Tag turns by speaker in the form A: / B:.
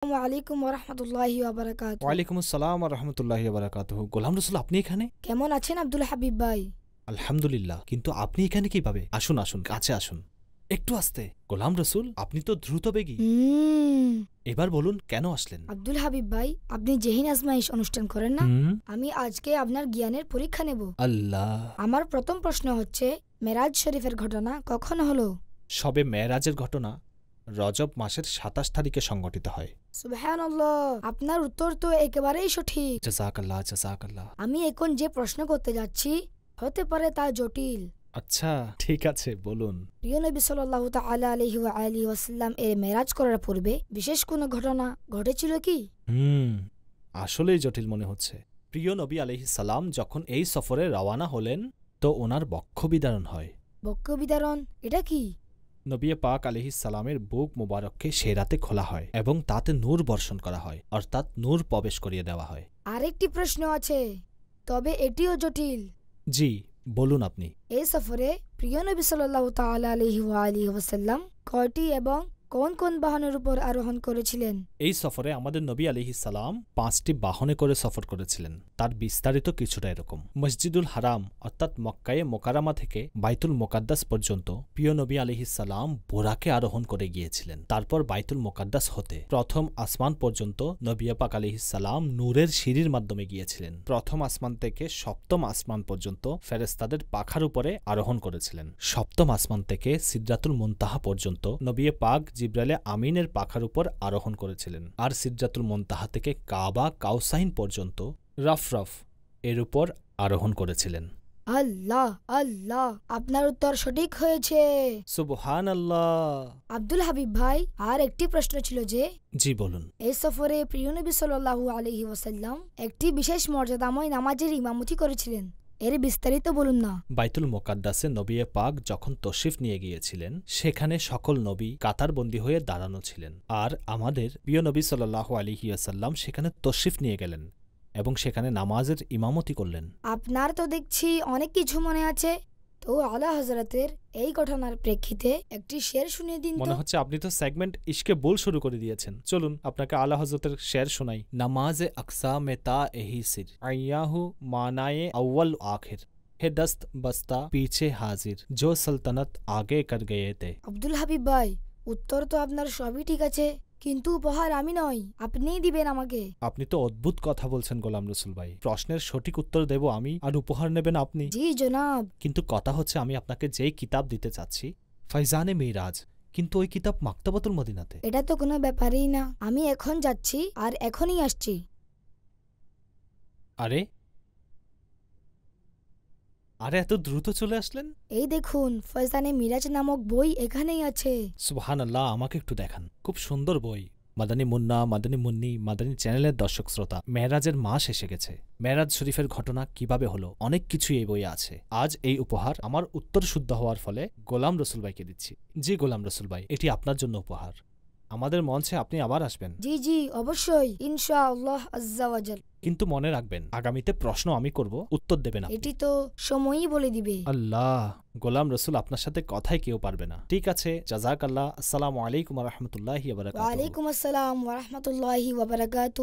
A: ওয়ালাইকুম ওরহমতুল্লাহি ওয়াবারাকাতুহু।
B: ওয়ালাইকুম আসসালাম ওয়া রাহমাতুল্লাহি ওয়া বারাকাতুহু। গোলাম রসুল, আপনি এখানে?
A: কেমন আছেন আব্দুল হাবিব ভাই?
B: আলহামদুলিল্লাহ। কিন্তু আপনি এখানে কিভাবে? আসুন আসুন, কাছে আসুন। একটু আস্তে। গোলাম রসুল, আপনি তো দ্রুতবেগী। এবার বলুন কেন আসলেন?
A: আব্দুল হাবিব ভাই, আপনি জেহিন আজমাইশ অনুষ্ঠান করেন না?
B: হুম।
A: আমি আজকে আপনার জ্ঞানের পরীক্ষা নেব।
B: আল্লাহ।
A: আমার প্রথম প্রশ্ন হচ্ছে, মেরাজ শরীফের ঘটনা কখন হলো?
B: সবে মেরাজের ঘটনা রজব মাসের ২৭ তারিখে সংঘটিত হয়।
A: সুবহানাল্লাহ, আপনার উত্তর তো একেবারেই সঠিক।
B: জাযাকাল্লাহ জাযাকাল্লাহ।
A: আমি এখন যে প্রশ্ন করতে যাচ্ছি হতে পারে তা জটিল।
B: আচ্ছা ঠিক আছে, বলুন।
A: প্রিয় নবী সাল্লাল্লাহু তাআলা আলাইহি ওয়া আলিহি ওয়াসাল্লাম এর মেরাজ করার পূর্বে বিশেষ কোনো ঘটনা ঘটেছিল কি?
B: আসলেই জটিল মনে হচ্ছে। প্রিয় নবী আলাইহিস সালাম যখন এই সফরে রওয়ানা হলেন তো ওনার বক্ষ বিদারণ হয়।
A: বক্ষ বিদারণ এটা কি?
B: নবী পাক আলাইহিস সালামের বুক মোবারককে সে রাতে খোলা হয় এবং তাতে নূর বর্ষণ করা হয়, অর্থাৎ নূর প্রবেশ করিয়ে দেওয়া হয়।
A: আরেকটি প্রশ্ন আছে, তবে এটিও জটিল।
B: জি, বলুন আপনি।
A: এই সফরে প্রিয় নবী সাল্লাল্লাহু তাআলা আলাইহি ওয়া আলিহি ওয়াসাল্লাম কয়টি এবং কোন কোন বাহনের উপর আরোহণ করেছিলেন?
B: এই সফরে আমাদের নবী আলাইহিস সালাম ৫টি বাহনে করে সফর করেছিলেন। তার বিস্তারিত কিছুটা এরকম। মসজিদুল হারাম অর্থাৎ মক্কায়ে মোকাররমা থেকে বাইতুল মোকাদ্দাস পর্যন্ত প্রিয় নবী আলাইহিস সালাম বোরাকে আরোহণ করে গিয়েছিলেন। তারপর বাইতুল মোকাদ্দাস হতে প্রথম আসমান পর্যন্ত নবী পাক আলাইহিস সালাম নূরের সিঁড়ির মাধ্যমে গিয়েছিলেন। প্রথম আসমান থেকে সপ্তম আসমান পর্যন্ত ফেরেশতাদের পাখার উপরে আরোহণ করেছিলেন। সপ্তম আসমান থেকে সিদরাতুল মুনতাহা পর্যন্ত নবী পাক জিবরাইলে আমিনের পাখার উপর আরোহণ করেছিলেন। আর সিদরাতুল মুনতাহা থেকে কাবা কাউসাইন পর্যন্ত রফরফ এর উপর আরোহণ করেছিলেন।
A: আল্লাহ আল্লাহ, আপনার উত্তর সঠিক হয়েছে।
B: সুবহানাল্লাহ।
A: আব্দুল হাবিব ভাই, আর একটি প্রশ্ন ছিল যে,
B: জি বলুন।
A: এই সফরে প্রিয় নবী সাল্লাল্লাহু আলাইহি ওয়াসাল্লাম একটি বিশেষ মর্যাদাময় নামাজের ইমামতি করেছিলেন, এর বিস্তারিত বলুন না।
B: বাইতুল মোকাদ্দাসে নবী পাক যখন তশরিফ নিয়ে গিয়েছিলেন সেখানে সকল নবী কাতারবন্দী হয়ে দাঁড়ানো ছিলেন। আর আমাদের প্রিয় নবী সাল্লাল্লাহু আলাইহি ওয়াসাল্লাম সেখানে তশরিফ নিয়ে গেলেন এবং সেখানে নামাজের ইমামতি করলেন।
A: আপনার তো দেখছি অনেক কিছু মনে আছে, তো আলা হযরতের এই ঘটনার প্রেক্ষিতে একটি শের শুনিয়ে দিন তো।
B: মনে হচ্ছে আপনি তো সেগমেন্ট ইশকে বোল শুরু করে দিয়েছেন। চলুন আপনাকে আলা হযরতের শের শোনাই। নামাজে আকসা মে তা এহি সির আইয়াহু মানায়ে আউয়াল আখির হে দস্ত বস্তা পিছে হাজির জো সালতানাত আগে কর গয়ে তে।
A: আব্দুল হাবিব ভাই, উত্তর তো আপনার সবই ঠিক আছে, কিন্তু উপহার আমি নয়, আপনিই দিবেন আমাকে।
B: আপনি তো অদ্ভুত কথা বলছেন গোলাম রসুল ভাই। প্রশ্নের সঠিক উত্তর দেব আমি আর উপহার নেবেন আপনি।
A: জি জনাব।
B: কিন্তু কথা হচ্ছে আমি আপনাকে যেই কিতাব দিতে চাচ্ছি ফাইজানে মিরাজ, কিন্তু ওই কিতাব মাকতাবাতুল মদিনাতে।
A: এটা তো কোনো ব্যাপারই না, আমি এখন যাচ্ছি আর এখনই আসছি।
B: আরে আরে এত দ্রুত চলে আসলেন?
A: এই দেখুন, ফয়জানে মিরাজ নামক বই এখানেই আছে।
B: সুবহানাল্লাহ, আমাকে একটু দেখান। খুব সুন্দর বই। মাদানী মুন্না, মাদানী মুন্নি, মাদানী চ্যানেলের দর্শক শ্রোতা, মেরাজের মাস এসে গেছে। মেরাজ শরীফের ঘটনা কিভাবে হলো অনেক কিছুই এই বইয়ে আছে। আজ এই উপহার আমার উত্তর শুদ্ধ হওয়ার ফলে গোলাম রসুল ভাইকে দিচ্ছি। জি গোলাম রসুল ভাই, এটি আপনার জন্য উপহার। আমাদের মঞ্চে আপনি আবার আসবেন।
A: জি জি অবশ্যই, ইনশাআল্লাহ আজ্জা ওয়াজাল।
B: কিন্তু মনে রাখবেন, আগামীতে প্রশ্ন আমি করব, উত্তর দেবেন আপনি।
A: এটি তো সময়ই বলে দিবে।
B: আল্লাহ, গোলাম রসুল আপনার সাথে কথাই কেউ পারবে না। ঠিক আছে, জাযাকাল্লাহ। আসসালামু আলাইকুম ওয়া রাহমাতুল্লাহি ওয়া বারাকাতুহু।
A: ওয়া আলাইকুম আসসালাম ওয়া রাহমাতুল্লাহি ওয়া বারাকাতুহু।